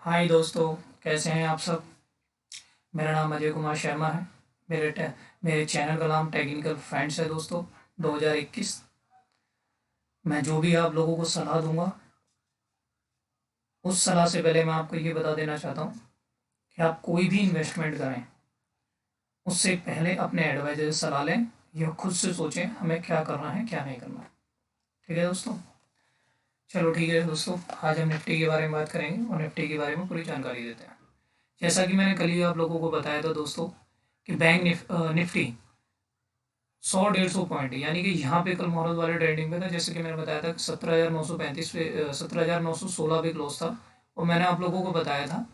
हाय दोस्तों, कैसे हैं आप सब। मेरा नाम अजय कुमार शर्मा है। मेरे चैनल का नाम टेक्निकल फ्रेंड्स है दोस्तों। 2021। मैं जो भी आप लोगों को सलाह दूंगा, उस सलाह से पहले मैं आपको ये बता देना चाहता हूँ कि आप कोई भी इन्वेस्टमेंट करें, उससे पहले अपने एडवाइजर से सलाह लें या खुद से सोचें हमें क्या करना है क्या नहीं करना। ठीक है दोस्तों। चलो ठीक है दोस्तों, आज हम निफ्टी के बारे में बात करेंगे और निफ्टी के बारे में पूरी जानकारी देते हैं। जैसा कि मैंने कल ही आप लोगों को बताया था दोस्तों कि निफ्टी 100-150 पॉइंट, यानी कि यहाँ पे कल मुहूर्त वाले ट्रेडिंग पे था। जैसे कि मैंने बताया था कि 17,935 पे 17,916 पे क्लोज था। और मैंने आप लोगों को बताया था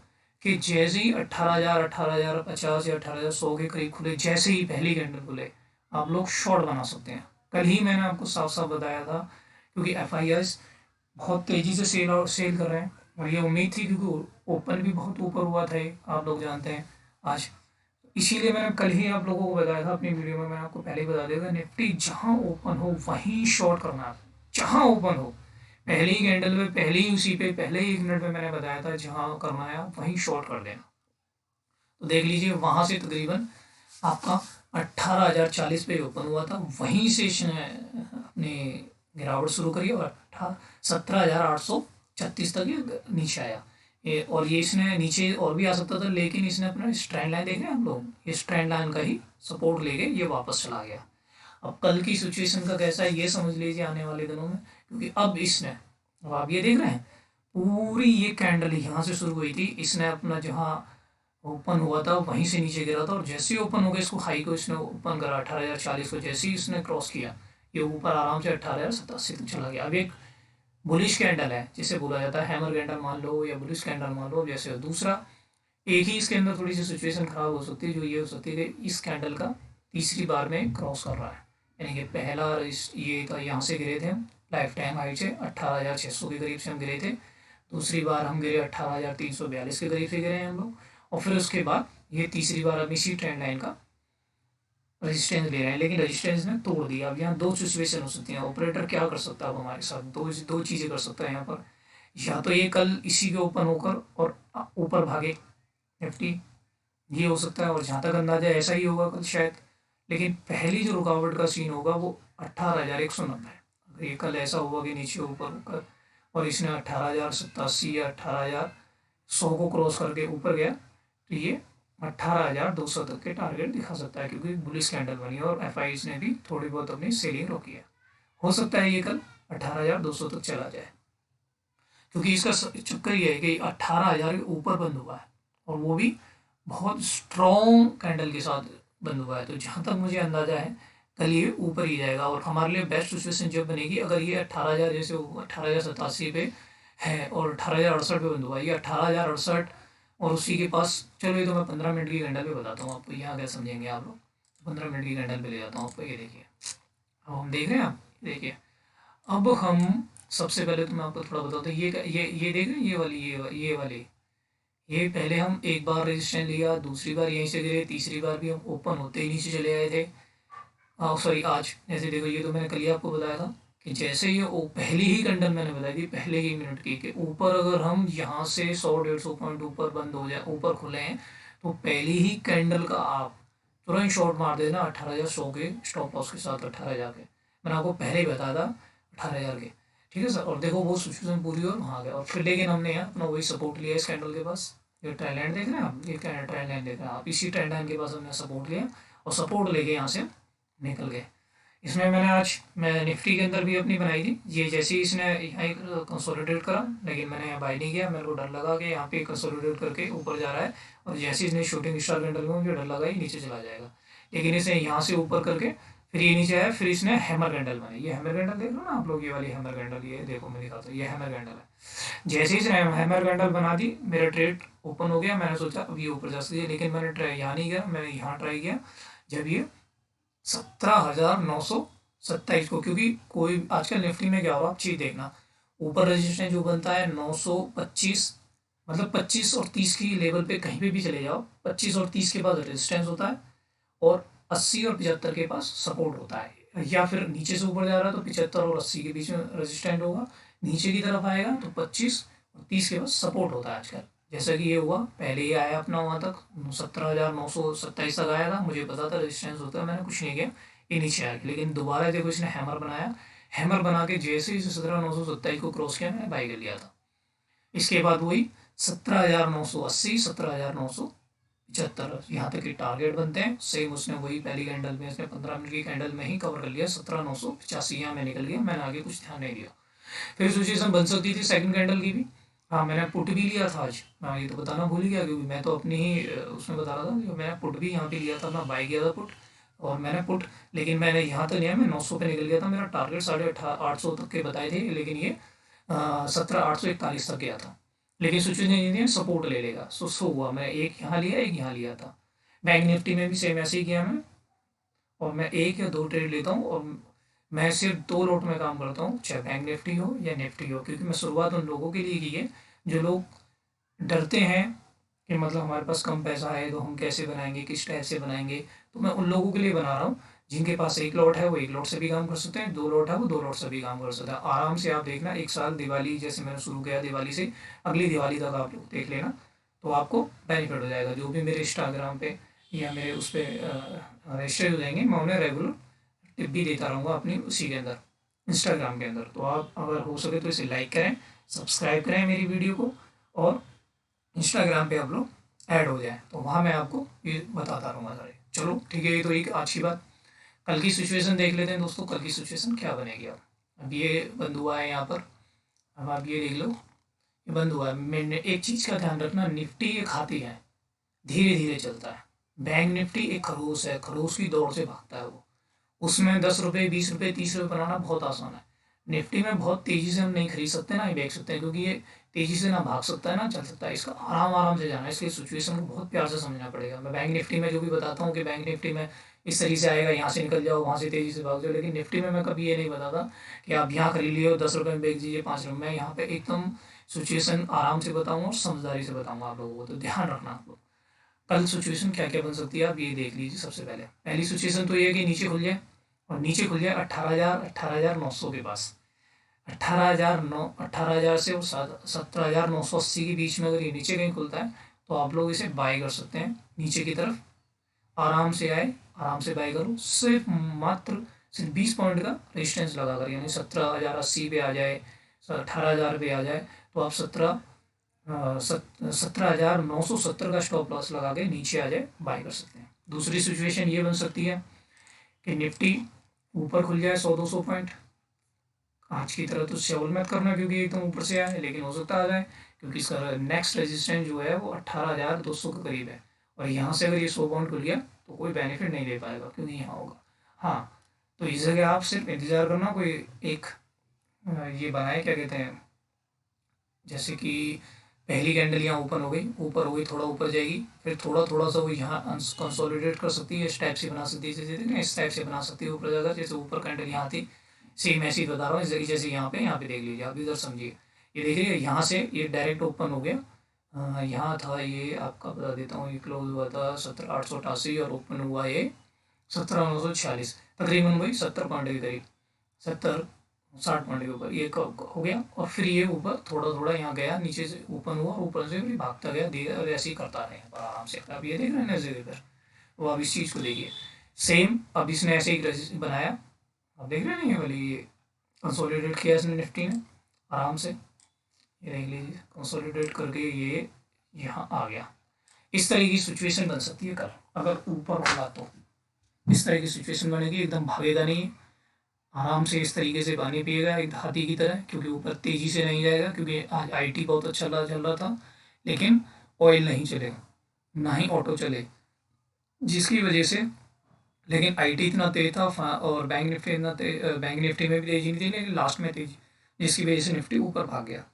कि जैसे ही 18,000 18,050 या 18,100 के करीब खुले, जैसे ही पहली कैंडल खुले, आप लोग शॉर्ट बना सकते हैं। कल ही मैंने आपको साफ साफ बताया था, क्योंकि एफ आई एस बहुत तेज़ी से सेल कर रहे हैं। और ये उम्मीद थी, क्योंकि ओपन भी बहुत ऊपर हुआ था ये, आप लोग जानते हैं आज। इसीलिए मैंने कल ही आप लोगों को बताया था अपनी वीडियो में। मैंने आपको पहले ही बता दिया था, निफ्टी जहां ओपन हो वहीं शॉर्ट करना है। जहां ओपन हो, पहली ही कैंडल पे, पहले ही उसी पे, पहले ही 1 मिनट में मैंने बताया था जहां करना है आप वहीं शॉर्ट कर देना। तो देख लीजिए, वहां से तकरीबन आपका 18,040 पे ओपन हुआ था, वहीं से इसने अपनी गिरावट शुरू करी और 17,836 तक ये नीचे आया। और ये इसने नीचे और भी आ सकता था, लेकिन इसने अपना स्ट्रेंड लाइन देख रहे हैं आप लोग, ये स्ट्रेंड लाइन का ही सपोर्ट लेके ये वापस चला गया। अब कल की सिचुएशन का कैसा है ये समझ लीजिए आने वाले दिनों में, क्योंकि अब आप ये देख रहे हैं, पूरी ये कैंडल यहाँ से शुरू हुई थी, इसने अपना जहाँ ओपन हुआ था वहीं से नीचे गिरा था। और जैसे ही ओपन हो गया, इसको हाई को इसने ओपन करा 18,040 को, जैसे ही इसने क्रॉस किया, ये ऊपर आराम से 18,087 तक चला गया। अब एक बुलिश कैंडल है जिसे बोला जाता है हैमर कैंडल मान लो या बुलिश कैंडल मान लो, जैसे दूसरा एक ही इसके अंदर थोड़ी सी सिचुएशन खराब हो सकती है, जो ये हो सकती है कि इस कैंडल का तीसरी बार में क्रॉस कर रहा है। यानी कि पहला इस ये था, यहाँ से गिरे थे हम लाइफ टाइम हाइट से 18,600 के करीब से हम गिरे थे। दूसरी बार हम गिरे 18,342 के करीब से गिरे हैं हम लोग। और फिर उसके बाद ये तीसरी बार हम इसी ट्रेंड लाइन का रेजिस्टेंस ले रहे हैं, लेकिन रेजिस्टेंस ने तोड़ दिया। अब यहाँ दो सिचुएशन हो सकती हैं, ऑपरेटर क्या कर सकता है अब हमारे साथ, दो चीज़ें कर सकता है यहाँ पर। या तो ये कल इसी के ओपन होकर और ऊपर भागे निफ्टी, ये हो सकता है। और जहाँ तक अंदाजा ऐसा ही होगा कल शायद। लेकिन पहली जो रुकावट का सीन होगा वो 18,190 है। अगर ये कल ऐसा होगा कि नीचे ऊपर होकर और इसने 18,087 या 18,100 को क्रॉस करके ऊपर गया, तो ये 18,200 तक के टारगेट दिखा सकता है, क्योंकि बुलिश कैंडल बनी है और एफ ने भी थोड़ी बहुत अपनी सेलिंग रोकी है। हो सकता है ये कल 18,200 तक चला जाए, क्योंकि इसका चक्कर ये है कि 18,000 के ऊपर बंद हुआ है और वो भी बहुत स्ट्रॉन्ग कैंडल के साथ बंद हुआ है। तो जहाँ तक मुझे अंदाजा है, कल ये ऊपर ही जाएगा। और हमारे लिए बेस्ट सिचुएशन जब बनेगी, अगर ये 18,000 जैसे 18,087 पे है और 18,068 पे बंद हुआ, ये 18,068 और उसी के पास, चलो ये तो मैं 15 मिनट की कैंडल पे बताता हूँ आपको, यहाँ क्या समझेंगे आप लोग। 15 मिनट की कैंडल पे ले जाता हूँ आपको, ये देखिए। अब हम देख रहे हैं, आप देखिए। अब हम सबसे पहले तो मैं आपको थोड़ा बताता हूँ, ये देख रहे हैं, ये वाली ये पहले हम एक बार रेजिस्टेंस लिया, दूसरी बार यहीं से गिरे, तीसरी बार भी हम ओपन होते ही नीचे चले आए थे। सॉरी, आज जैसे देखो, ये तो मैंने कल ही आपको बताया था कि जैसे ये पहली ही कैंडल मैंने बताई थी पहले ही मिनट की, कि ऊपर अगर हम यहाँ से 100-150 पॉइंट ऊपर बंद हो जाए, ऊपर खुले हैं, तो पहली ही कैंडल का आप तुरंत शॉर्ट मार देना 18,100 के स्टॉप लॉस के साथ। 18,000 के मैंने आपको पहले ही बताया था, 18,000 के। ठीक है सर। और देखो वो सिचुएशन पूरी और वहाँ गया, और फिर लेकिन हमने यहाँ अपना वही सपोर्ट लिया इस कैंडल के पास। ये ट्रेंड लाइन देख रहे हैं आप, ये ट्रेंड लाइन देख रहे हैं आप, इसी ट्रेंड लाइन के पास हमने सपोर्ट लिया और सपोर्ट लेके यहाँ से निकल गए। इसमें मैं निफ्टी के अंदर भी अपनी बनाई थी। ये जैसे ही इसने यहाँ कंसोलिडेट करा, लेकिन मैंने यहाँ बाई नहीं किया, मेरे को डर लगा कि यहाँ पे कंसोलिडेट करके ऊपर जा रहा है और जैसे इसने शूटिंग स्टार कैंडल में, मुझे डर लगा ये नीचे चला जाएगा। लेकिन इसने यहाँ से ऊपर करके फिर ये नीचे आया, फिर इसने हैमर कैंडल बनाई। ये हैमर कैंडल देख लो ना आप लोग, ये वाली हैमर कैंडल, ये देखो मैं दिखाता हूँ, ये हैमर कैंडल है। जैसे ही इसने हैमर कैंडल बना दी, मेरा ट्रेड ओपन हो गया। मैंने सोचा अब ये ऊपर जा सकती है, लेकिन मैंने ट्राई यहाँ नहीं किया, मैंने यहाँ ट्राई किया जब ये 17,927 को, क्योंकि कोई आजकल निफ्टी में क्या हो रहा, आप चीज देखना, ऊपर रजिस्टेंस जो बनता है 925, मतलब 25 और 30 की लेवल पे कहीं पे भी चले जाओ, 25 और 30 के बाद रेजिस्टेंस होता है और 80 और 75 के पास सपोर्ट होता है। या फिर नीचे से ऊपर जा रहा है तो 75 और 80 के बीच में रेजिस्टेंट होगा, नीचे की तरफ आएगा तो 25 और 30 के पास सपोर्ट होता है आजकल जैसा कि ये हुआ, पहले ही आया अपना वहाँ तक 17,927 तक आया था, मुझे पता था रेजिस्टेंस होता है, मैंने कुछ नहीं किया, ये नीचे आ गया। लेकिन दोबारा जब इसने हैमर बनाया, हैमर बना के जैसे ही 17,927 को क्रॉस किया, मैंने बाई कर लिया था। इसके बाद वही 17,980, 17,975 यहाँ तक के टारगेट बनते हैं। सेम उसने वही पहली कैंडल में, इसने 15 मिनट की कैंडल में ही कवर कर लिया 17,985, यहाँ में निकल गया, मैंने आगे कुछ ध्यान नहीं दिया। फिर सिचुएशन बन सकती थी सेकंड कैंडल की भी। हाँ, मैंने पुट भी लिया था आज, मैं ये तो बताना भूल गया, क्योंकि मैं तो अपनी ही उसमें बता रहा था कि मैंने पुट भी यहाँ पे लिया था, मैं बाई किया था पुट, और मैंने पुट, लेकिन मैंने यहाँ तक लिया, मैं 900 पे निकल गया था, मेरा टारगेट 850 तक के बताए थे, लेकिन ये 17,841 तक गया था। लेकिन सिचुएशन ये थी सपोर्ट ले लेगा, सो हुआ, मैं एक यहाँ लिया, एक यहाँ लिया था। बैंक निफ्टी में भी सेम ऐसे ही किया मैं, और मैं एक या दो ट्रेड लेता हूँ, और मैं सिर्फ दो लोट में काम करता हूँ, चाहे बैंक निफ्टी हो या निफ्टी हो, क्योंकि मैं शुरुआत उन लोगों के लिए की है जो लोग डरते हैं कि मतलब हमारे पास कम पैसा है तो हम कैसे बनाएंगे, किस टाइप से बनाएंगे। तो मैं उन लोगों के लिए बना रहा हूँ जिनके पास एक लॉट है वो एक लॉट से भी काम कर सकते हैं, दो लॉट है वो दो लॉट से भी काम कर सकते हैं आराम से। आप देखना, एक साल दिवाली जैसे मैंने शुरू किया, दिवाली से अगली दिवाली तक आप लोग देख लेना, तो आपको बेनिफिट हो जाएगा। जो भी मेरे इंस्टाग्राम पे या मेरे उस पर रजिस्टर हो जाएंगे, मैं उन्हें रेगुलर टिप भी देता रहूँगा अपनी उसी के अंदर, इंस्टाग्राम के अंदर। तो आप अगर हो सके तो इसे लाइक करें, सब्सक्राइब करें मेरी वीडियो को, और इंस्टाग्राम पे आप लोग ऐड हो जाए, तो वहाँ मैं आपको ये बताता रहूँगा सारे। चलो ठीक है, ये तो एक अच्छी बात। कल की सिचुएशन देख लेते हैं दोस्तों, कल की सिचुएशन क्या बनेगी। अब ये बंद हुआ है यहाँ पर, अब आप ये देख लो, ये बंद हुआ है। मैंने एक चीज़ का ध्यान रखना, निफ्टी एक हाथी है, धीरे धीरे चलता है। बैंक निफ्टी एक खरगोश है, खरगोश की दौड़ से भागता है वो, उसमें 10 रुपये 20 रुपये 30 रुपये बनाना बहुत आसान है। निफ्टी में बहुत तेज़ी से हम नहीं खरीद सकते ना ही बेच सकते हैं, क्योंकि ये तेज़ी से ना भाग सकता है ना चल सकता है, इसका आराम आराम से जाना है, इसकी सिचुएशन को बहुत प्यार से समझना पड़ेगा। मैं बैंक निफ्टी में जो भी बताता हूँ कि बैंक निफ्टी में इस तरीके से आएगा, यहाँ से निकल जाओ, वहाँ से तेज़ी से भाग जाओ, लेकिन निफ्टी में मैं कभी ये नहीं बताता कि आप यहाँ खरीद लियो 10 रुपये में बेच दीजिए 5 रुपये। मैं यहाँ पे एकदम सिचुएशन आराम से बताऊँगा और समझदारी से बताऊँगा आप लोगों को, तो ध्यान रखना आप लोग। कल सिचुएशन क्या क्या बन सकती है आप ये देख लीजिए। सबसे पहले पहली सिचुएशन तो ये है कि नीचे खुल जाए, और नीचे खुल जाए 18,900 के पास। 18,000 से और 17,980 के बीच में अगर ये नीचे कहीं खुलता है तो आप लोग इसे बाय कर सकते हैं नीचे की तरफ। आराम से आए, आराम से बाय करो, सिर्फ 20 पॉइंट का रेजिस्टेंस लगा कर, यानी 17,080 पे आ जाए, 18,000 पे आ जाए, तो आप 17,970 का स्टॉप लॉस लगा के नीचे आ जाए, बाय कर सकते हैं। दूसरी सिचुएशन ये बन सकती है कि निफ्टी ऊपर खुल जाए 100-200 पॉइंट। आज की तरह तो शेवल मत करना क्योंकि एकदम ऊपर से आया है, लेकिन हो सकता आ जाए, क्योंकि इसका नेक्स्ट रेजिस्टेंस जो है वो 18,200 के करीब है, और यहाँ से अगर ये 100 पॉइंट खुल गया तो कोई बेनिफिट नहीं दे पाएगा, क्योंकि यहाँ होगा। हाँ, तो इस जगह आप सिर्फ इंतज़ार करना, कोई एक ये बनाए, क्या कहते हैं, जैसे कि पहली कैंडल यहाँ ओपन हो गई, ऊपर हो गई, थोड़ा ऊपर जाएगी, फिर थोड़ा थोड़ा सा वो यहाँ कंसोलिडेट कर सकती है, इस टाइप से बना सकती है, जैसे इस टाइप से बना सकती है ऊपर जाकर, जैसे ऊपर कैंडल यहाँ थी, सेम ऐसे ही बता रहा हूँ, जैसे यहाँ पे देख लीजिए, आप इधर समझिए। ये देखिए यहाँ से ये डायरेक्ट ओपन हो गया, यहाँ था ये, आपका बता देता हूँ, ये क्लोज हुआ था 17,888 और ओपन हुआ ये 17,946, तकरीबन वही 70 पॉइंट के करीब, 70-60 पॉइंट के ऊपर ये हो गया। और फिर ये ऊपर थोड़ा थोड़ा यहाँ गया, नीचे से ओपन हुआ, ऊपर से फिर भागता गया धीरे, और ऐसे ही करता रहे आराम से। अब ये देख रहे हैं ना जगह पर, वो अब इस चीज़ को देखिए सेम, अब इसने ऐसे ही बनाया, अब देख रहे हैं ये वाली, ये कंसोलिडेट किया इसने निफ्टी ने आराम से, ये देख लीजिए कंसोलिडेट करके ये यहाँ आ गया। इस तरह की सिचुएशन बन सकती है कल, अगर ऊपर होगा तो इस तरह की सिचुएशन बनेगी, एकदम भागेगा नहीं, आराम से इस तरीके से पानी पिएगा एक हाथी की तरह, क्योंकि ऊपर तेज़ी से नहीं जाएगा, क्योंकि आज आईटी बहुत अच्छा चल रहा था, लेकिन ऑयल नहीं चलेगा, ना ही ऑटो चले, जिसकी वजह से, लेकिन आईटी इतना तेज था, और बैंक निफ्टी बैंक निफ्टी में भी तेजी नहीं थी, लेकिन लास्ट में तेजी, जिसकी वजह से निफ्टी ऊपर भाग गया।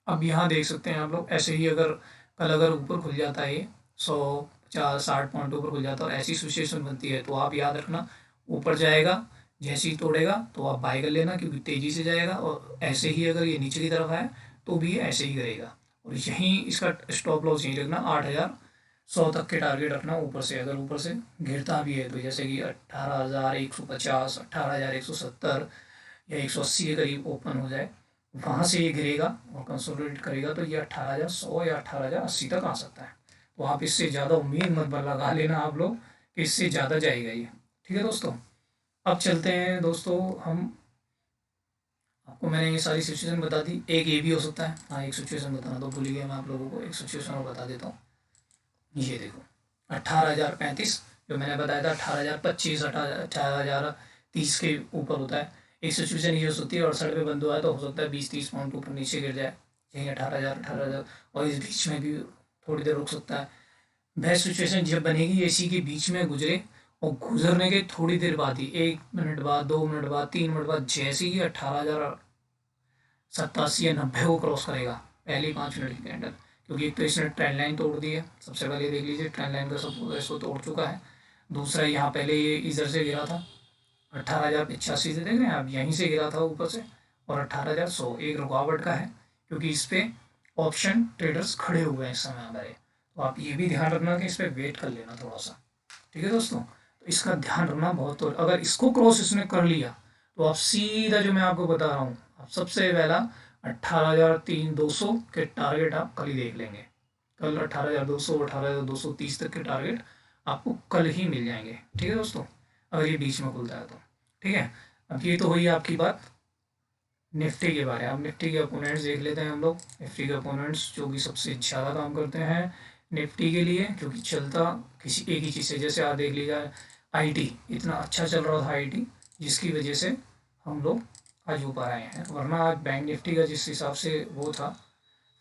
अब यहाँ देख सकते हैं आप लोग, ऐसे ही अगर कल अगर ऊपर खुल जाता है ये 150-60 पॉइंट ऊपर खुल जाता है और ऐसी सिचुएशन बनती है, तो आप याद रखना ऊपर जाएगा, जैसे ही तोड़ेगा तो आप बाय कर लेना, क्योंकि तेज़ी से जाएगा, और ऐसे ही अगर ये नीचे की तरफ आए तो भी ऐसे ही करेगा, और यहीं इसका स्टॉप लॉस यहीं रखना, 8,100 तक के टारगेट रखना ऊपर से। अगर ऊपर से गिरता भी है तो जैसे कि 18,150, 18,170 या 180 के करीब ओपन हो जाए, वहाँ से ये गिरेगा और कंसोलिडेट करेगा तो ये 18,100 या 18,080 तक आ सकता है। तो आप इससे ज़्यादा उम्मीद मत लगा लेना आप लोग कि इससे ज़्यादा जाएगा ये। ठीक है दोस्तों, अब चलते हैं दोस्तों हम, आपको मैंने ये सारी सिचुएशन बता दी। एक ये भी हो सकता है, हाँ एक सिचुएशन बताना तो भूल ही गया मैं आप लोगों को, एक सिचुएशन और बता देता हूँ। ये देखो 18,035 जो मैंने बताया था, 18,025 18,030 के ऊपर होता है। एक सिचुएशन ये हो सकती है 68 पे बंद हुआ है तो हो सकता है 20-30 पॉइंट ऊपर नीचे गिर जाए, यहीं 18,000 और इस बीच में भी थोड़ी देर रुक सकता है। बेस्ट सिचुएशन जब बनेगी एसी के बीच में गुजरे और गुजरने के थोड़ी देर बाद ही, 1 मिनट बाद, 2 मिनट बाद, 3 मिनट बाद, जैसे ही 18,087 या 90 को क्रॉस करेगा पहले 5 मिनट के अंदर, क्योंकि एक तो इसने ट्रेंड लाइन तोड़ दी है, सबसे पहले देख लीजिए ट्रेंड लाइन का सब इसको तोड़ चुका है। दूसरा यहाँ पहले ये इधर से गिरा था 18,085 से, देख रहे हैं आप, यहीं से गिरा था ऊपर से, और 18,100 एक रुकावट का है, क्योंकि इस पर ऑप्शन ट्रेडर्स खड़े हुए हैं इस समय हमारे। तो आप ये भी ध्यान रखना कि इस पर वेट कर लेना थोड़ा सा। ठीक है दोस्तों, तो इसका ध्यान रखना बहुत, और अगर इसको क्रॉस इसने कर लिया तो आप सीधा, जो मैं आपको बता रहा हूँ, आप सबसे पहला 18,200 के टारगेट आप कल ही देख लेंगे। कल 18,200 18,230 तक के टारगेट आपको कल ही मिल जाएंगे। ठीक है दोस्तों, अगर ये बीच में खुलता है तो। ठीक है, अब ये तो हुई आपकी बात निफ्टी के बारे में। अब निफ्टी के अपोनेंट्स देख लेते हैं हम लोग। निफ्टी के अपोनेंट्स जो कि सबसे ज़्यादा काम करते हैं निफ्टी के लिए, क्योंकि चलता किसी एक ही चीज़ से, जैसे आप देख लीजिए आईटी इतना अच्छा चल रहा था आईटी, जिसकी वजह से हम लोग आज ऊपर आए हैं, वरना आज बैंक निफ्टी का जिस हिसाब से वो था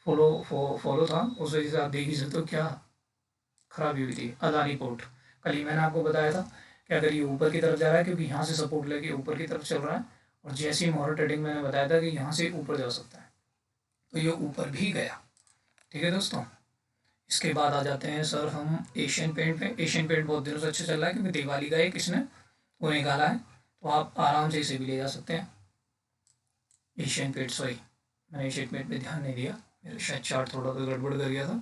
फॉलो था, उस वजह से आप देख ही सकते हो क्या खराबी हुई थी। अदानी पोर्ट, कल ही मैंने आपको बताया था कि अगर ये ऊपर की तरफ जा रहा है, क्योंकि यहाँ से सपोर्ट लेके ऊपर की तरफ चल रहा है, और जैसे ही मोहर ट्रेडिंग मैंने बताया था कि यहाँ से ऊपर जा सकता है, तो ये ऊपर भी गया। ठीक है दोस्तों, इसके बाद आ जाते हैं सर हम एशियन पेंट पे। एशियन पेंट बहुत दिनों से अच्छा चल रहा है, क्योंकि दिवाली का एक इसने वो निकाला है, तो आप आराम से इसे भी ले जा सकते हैं। एशियन पेंट, सॉरी मैंने एशियन पेंट पे ध्यान नहीं दिया, मेरा शायद चार्ट थोड़ा सा गड़बड़ कर गया था।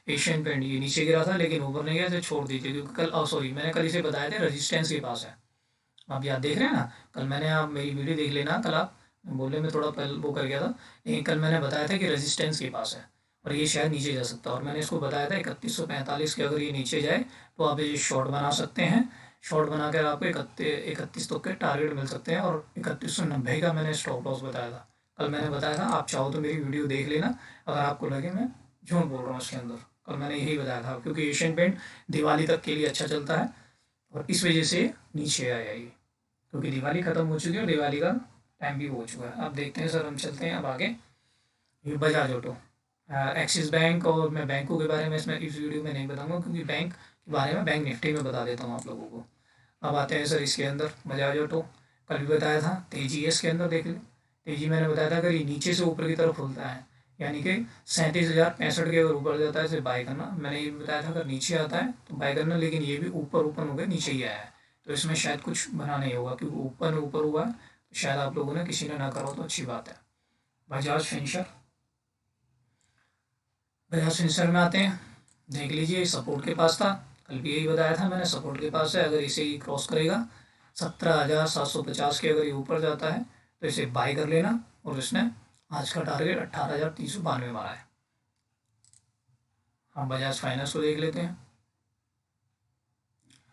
एशियन पेंट ये नीचे गिरा था लेकिन ऊपर नहीं गया, तो छोड़ दीजिए, क्योंकि कल सॉरी मैंने कल इसे बताया था रेजिस्टेंस के पास है। आप याद देख रहे हैं ना, कल मैंने, आप मेरी वीडियो देख लेना, कल आप बोलने में थोड़ा पहले वो कर गया था, लेकिन कल मैंने बताया था कि रेजिस्टेंस के पास है और ये शायद नीचे जा सकता है, और मैंने इसको बताया था 3145 के अगर ये नीचे जाए तो आप ये शॉर्ट बना सकते हैं। शॉर्ट बनाकर आपको 31 तक के टारगेट मिल सकते हैं, और 3190 का मैंने स्टॉप लॉस बताया था, कल मैंने बताया था। आप चाहो तो मेरी वीडियो देख लेना, अगर आपको लगे मैं झूठ बोल रहा हूँ इसके अंदर, कल मैंने यही बताया था, क्योंकि एशियन पेंट दिवाली तक के लिए अच्छा चलता है और इस वजह से नीचे आया ये, क्योंकि दिवाली ख़त्म हो चुकी है और दिवाली का टाइम भी हो चुका है। अब देखते हैं सर, हम चलते हैं अब आगे। ये बजाज ऑटो, एक्सिस बैंक, और मैं बैंकों के बारे में इसमें इस वीडियो में नहीं बताऊंगा, क्योंकि बैंक के बारे में बैंक निफ्टी में बता देता हूँ आप लोगों को। अब आते हैं सर इसके अंदर बजाज ऑटो, कल भी बताया था तेजी है इसके अंदर, देख लें तेजी मैंने बताया था, अगर ये नीचे से ऊपर की तरफ खुलता है, यानी कि 37,065 के अगर ऊपर जाता है इसे बाय करना। मैंने ये बताया था अगर नीचे आता है तो बाय करना, लेकिन ये भी ऊपर ऊपर हो गया, नीचे ही आया है, तो इसमें शायद कुछ बना नहीं होगा, क्योंकि ऊपर ऊपर हुआ है, तो शायद आप लोगों ने किसी ने ना करा हो तो अच्छी बात है। बजाज फिंसर, बजाज फिंसर में आते हैं, देख लीजिए सपोर्ट के पास था, कल भी यही बताया था मैंने, सपोर्ट के पास है, अगर इसे ही क्रॉस करेगा 17,750 के अगर ये ऊपर जाता है तो इसे बाय कर लेना, और इसने आज का टारगेट 18,392 मारा है। हम बजाज फाइनेंस को देख लेते हैं,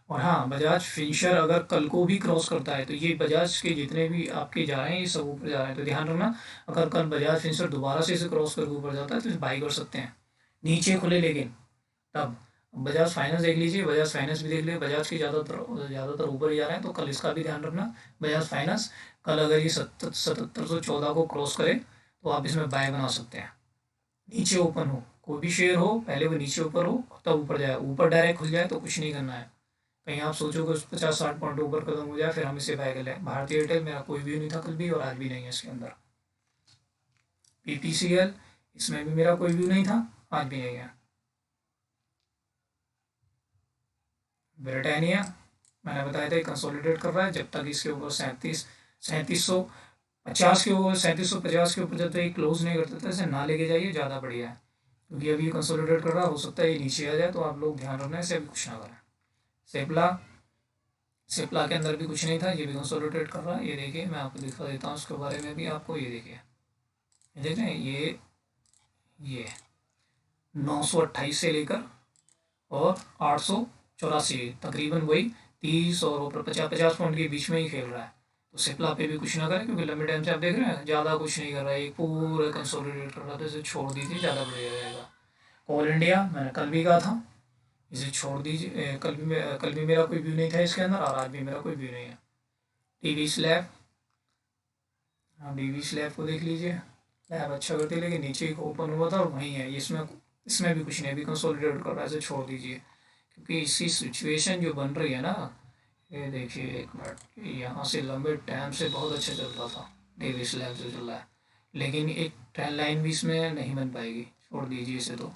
और हाँ बजाज फिंसर अगर कल को भी क्रॉस करता है तो ये बजाज के जितने भी आपके जा रहे हैं ये सब ऊपर जा रहे हैं, तो ध्यान रखना अगर कल बजाज फिंसर दोबारा से इसे क्रॉस करके ऊपर जाता है तो इसे बाई कर सकते हैं, नीचे खुले लेकिन तब। बजाज फाइनेंस देख लीजिए, बजाज फाइनेंस भी देख लीजिए, बजाज के ज़्यादातर ऊपर ही जा रहे हैं, तो कल इसका भी ध्यान रखना। बजाज फाइनेंस कल अगर ये 7714 को क्रॉस करे तो आप इसमें बाय बना सकते हैं, नीचे ओपन हो, कोई भी शेयर हो पहले वो नीचे ऊपर हो तब ऊपर जाए, ऊपर डायरेक्ट खुल जाए तो कुछ नहीं करना है, कहीं आप सोचोगे 50-60 पॉइंट ऊपर खत्म हो जाए फिर हम इसे बाय कर लें। भारतीय एयरटेल मेरा कोई व्यू नहीं था कल भी, और आज भी नहीं है इसके अंदर। PPCL, इसमें भी मेरा कोई व्यू नहीं था, आज भी नहीं है। ब्रिटानिया, मैंने बताया था कंसोलिडेट कर रहा है, जब तक इसके ऊपर 3750 के ऊपर 3750 के ऊपर जब तक ये क्लोज नहीं करते थे इसे ना लेके जाइए, ज़्यादा बढ़िया है, क्योंकि अभी ये कंसोलिडेट कर रहा है, हो सकता है ये नीचे आ जाए, तो आप लोग ध्यान रखना है इसे अभी कुछ ना करें। सेपला, सिप्ला के अंदर भी कुछ नहीं था, ये भी कंसोलिडेट कर रहा है, ये देखिए मैं आपको दिखा देता हूँ उसके बारे में भी आपको, ये देखिए ये देख रहे हैं, ये 928 से लेकर और 884, तकरीबन वही 30 और ऊपर 50-50 पॉइंट के बीच में ही खेल रहा है। तो सिप्ला पे भी कुछ ना करें, क्योंकि लंबे टाइम से आप देख रहे हैं ज़्यादा कुछ नहीं कर रहा है, एक पूरा कंसोलिडेट कर रहा था, इसे छोड़ दीजिए, ज़्यादा बढ़िया रहेगा। कोल इंडिया मैंने कल भी कहा था, इसे छोड़ दीजिए। कल भी मेरा कोई व्यू नहीं था इसके अंदर, और आज भी मेरा कोई व्यू नहीं है। टीवी स्लैब, हाँ डीवी स्लैब को देख लीजिए, स्लैब अच्छा करती है, लेकिन नीचे एक ओपन हुआ था और वहीं है, इसमें इसमें भी कुछ नहीं, अभी कंसोलिडेट कर रहा है, इसे छोड़ दीजिए। क्योंकि इसकी सिचुएशन जो बन रही है ना, ये देखिए एक मिनट, यहाँ से लंबे टाइम से बहुत अच्छा चल रहा था, डेली स्लैब से चल रहा है, लेकिन एक ट्रेंड लाइन भी इसमें नहीं बन पाएगी, छोड़ दीजिए इसे तो।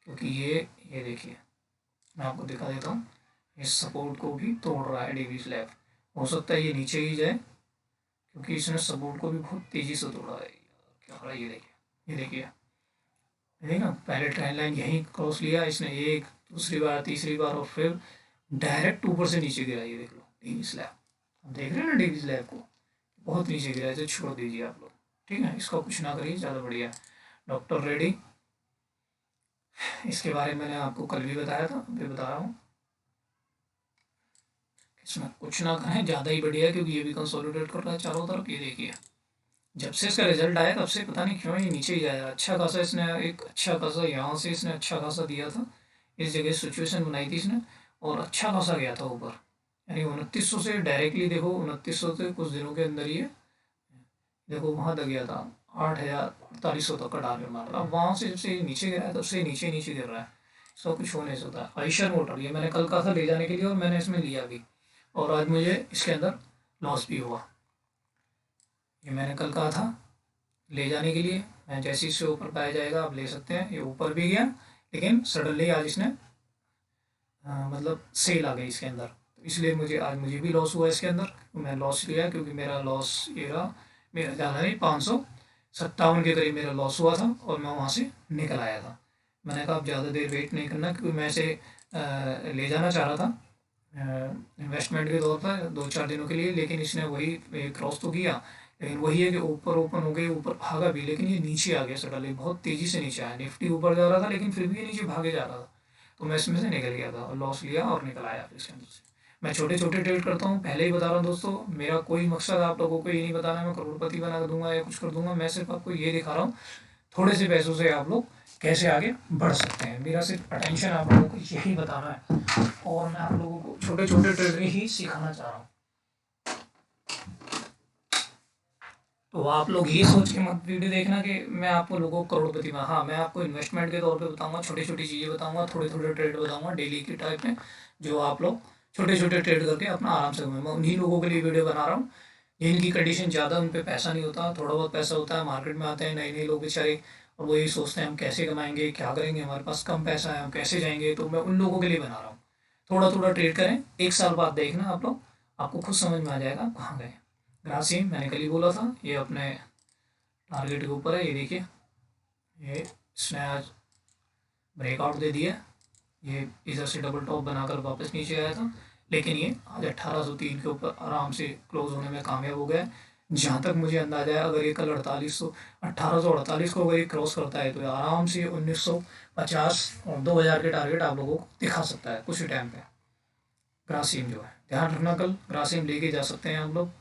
क्योंकि ये देखिए, मैं आपको दिखा देता हूँ, इस सपोर्ट को भी तोड़ रहा है डेली स्लैब, हो सकता है ये नीचे ही जाए, क्योंकि इसने सपोर्ट को भी बहुत तेज़ी से तोड़ा है। क्या हो रहा है, ये देखिए ना, पहले ट्रेंड लाइन यहीं क्रॉस लिया इसने, एक दूसरी बार तीसरी बार, और फिर डायरेक्ट ऊपर से नीचे गिरा। ये देख लो डीवी स्लैब, आप देख रहे हैं ना डीवी स्लैब को, बहुत नीचे गिरा है, तो छोड़ दीजिए आप लोग, ठीक है, इसका कुछ ना करिए, ज़्यादा बढ़िया। डॉक्टर रेड्डी, इसके बारे में मैंने आपको कल भी बताया था, अभी बता रहा हूँ, इसमें कुछ ना करें, ज़्यादा ही बढ़िया है, क्योंकि ये भी कंसोलिडेट कर रहा है चारों तरफ। ये देखिए, जब से इसका रिजल्ट आया तब से पता नहीं क्यों ये नीचे ही जाया, अच्छा खासा इसने एक अच्छा खासा यहाँ से इसने अच्छा खासा दिया था, इस जगह सिचुएशन बनाई थी इसने, और अच्छा खासा गया था ऊपर, यानी 2900 से डायरेक्टली देखो, 2900 से कुछ दिनों के अंदर ही देखो वहाँ तक गया था, 8,4800 तक का टारगेट मार रहा, वहाँ से जब से नीचे गिरा है तब से नीचे नीचे गिर रहा है, इसका कुछ हो नहीं सकता। आयशर मोटर, ये मैंने कल कहा था ले जाने के लिए, और मैंने इसमें लिया भी, और आज मुझे इसके अंदर लॉस भी हुआ। ये मैंने कल कहा था ले जाने के लिए, मैं जैसे इससे ऊपर पाया जाएगा आप ले सकते हैं, ये ऊपर भी गया, लेकिन सडनली आज इसने मतलब सेल आ गई इसके अंदर, तो इसलिए आज मुझे भी लॉस हुआ इसके अंदर, मैं लॉस लिया, क्योंकि मेरा लॉस ये रहा, मेरा ज़्यादा नहीं, 557 के करीब मेरा लॉस हुआ था, और मैं वहाँ से निकल आया था। मैंने कहा अब ज़्यादा देर वेट नहीं करना, क्योंकि मैं इसे ले जाना चाह रहा था इन्वेस्टमेंट के तौर पर 2-4 दिनों के लिए, लेकिन इसने वही क्रॉस तो किया, लेकिन वही है कि ऊपर ओपन हो गई, ऊपर भागा भी, लेकिन ये नीचे आ गया सडनली, बहुत तेज़ी से नीचे आया, निफ्टी ऊपर जा रहा था लेकिन फिर भी ये नीचे भागे जा रहा था, तो मैं इसमें से निकल गया था, और लॉस लिया और निकल आया फिर इसके अंदर से। मैं छोटे छोटे ट्रेड करता हूँ, पहले ही बता रहा हूँ दोस्तों, मेरा कोई मकसद आप लोगों को ये नहीं बताना मैं करोड़पति बना दूंगा या कुछ कर दूंगा, मैं सिर्फ आपको ये दिखा रहा हूँ थोड़े से पैसों से आप लोग कैसे आगे बढ़ सकते हैं, मेरा सिर्फ अटेंशन आप लोगों को यही बताना है, और मैं आप लोगों को छोटे छोटे ट्रेड ही सिखाना चाह रहा हूँ। तो आप लोग ये सोच के मत वीडियो देखना कि मैं आपको लोगों को करोड़पति में, हाँ मैं आपको इन्वेस्टमेंट के तौर पे बताऊंगा, छोटी छोटी चीज़ें बताऊंगा, थोड़े थोड़े ट्रेड बताऊंगा डेली के टाइप में, जो आप लोग छोटे छोटे ट्रेड करके अपना आराम से कमाएं। मैं उन्हीं लोगों के लिए वीडियो बना रहा हूँ जिनकी कंडीशन ज़्यादा, उन पर पैसा नहीं होता, थोड़ा बहुत पैसा होता है, मार्केट में आते हैं नए नए लोग बेचारे, और वो यही सोचते हैं हम कैसे कमाएंगे, क्या करेंगे, हमारे पास कम पैसा है, हम कैसे जाएंगे, तो मैं उन लोगों के लिए बना रहा हूँ। थोड़ा थोड़ा ट्रेड करें, 1 साल बाद देखना आप लोग, आपको खुद समझ में आ जाएगा कहाँ गए। ग्रासिम मैंने कल ही बोला था, ये अपने टारगेट के ऊपर है, ये देखिए, ये इसने आज ब्रेकआउट दे दिया, ये इधर से डबल टॉप बनाकर वापस नीचे आया था, लेकिन ये आज 1803 के ऊपर आराम से क्लोज होने में कामयाब हो गया। जहाँ तक मुझे अंदाजा है, अगर ये कल 1848 को अगर ये क्रॉस करता है, तो ये आराम से 1950 और 2000 के टारगेट आप लोगों को दिखा सकता है कुछ टाइम पे। ग्रासिम जो है, ध्यान रखना, कल ग्रासिम लेके जा सकते हैं आप लोग।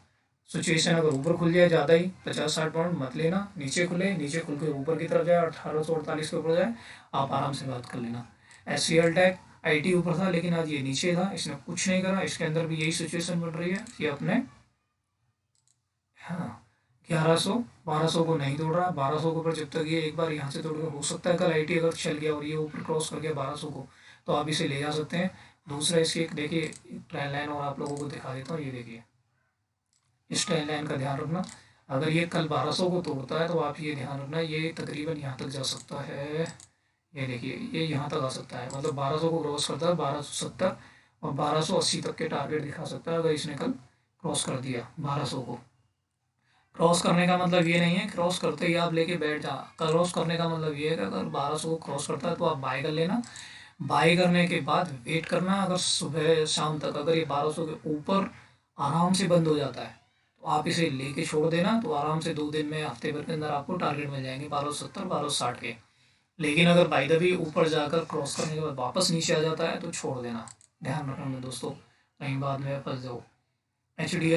सिचुएशन अगर ऊपर खुल जाए ज़्यादा ही 50-60 पॉइंट मत लेना, नीचे खुले, नीचे खुल के ऊपर की तरफ जाए, 1848 के ऊपर जाए, आप आराम से बात कर लेना। SCL टैग IT ऊपर था, लेकिन आज ये नीचे था, इसने कुछ नहीं करा, इसके अंदर भी यही सिचुएशन बन रही है कि अपने हाँ 1100-1200 को नहीं तोड़ रहा, 1200 के ऊपर जब तक ये एक बार यहाँ से तोड़ के, हो सकता है कल IT अगर चल गया और ये ऊपर क्रॉस कर गया 1200 को, तो आप इसे ले जा सकते हैं। दूसरा इसकी एक देखिए ट्रेंड लाइन और आप लोगों को दिखा देता हूँ, ये देखिए इस ट्रेंड लाइन का ध्यान रखना, अगर ये कल 1200 को तोड़ता है तो आप ये ध्यान रखना, ये तकरीबन यहाँ तक जा सकता है, ये देखिए ये यहाँ तक आ सकता है, मतलब 1200 को क्रॉस करता है, 1270 और 1280 तक के टारगेट दिखा सकता है, अगर इसने कल क्रॉस कर दिया 1200 को। क्रॉस करने का मतलब ये नहीं है क्रॉस करते ही आप लेके बैठ जा, क्रॉस करने का मतलब ये है कि अगर 1200 को क्रॉस करता है तो आप बाय कर लेना, बाय करने के बाद वेट करना, अगर सुबह शाम तक अगर ये 1200 के ऊपर आराम से बंद हो जाता है, तो आप इसे लेके छोड़ देना, तो आराम से 2 दिन में, हफ्ते भर के अंदर आपको टारगेट मिल जाएंगे 1270 1260 के। लेकिन अगर बाई द वे ऊपर जाकर क्रॉस करने के बाद वापस नीचे आ जाता है तो छोड़ देना, ध्यान रखना दोस्तों, कहीं बाद में फंस जाओ। एच डी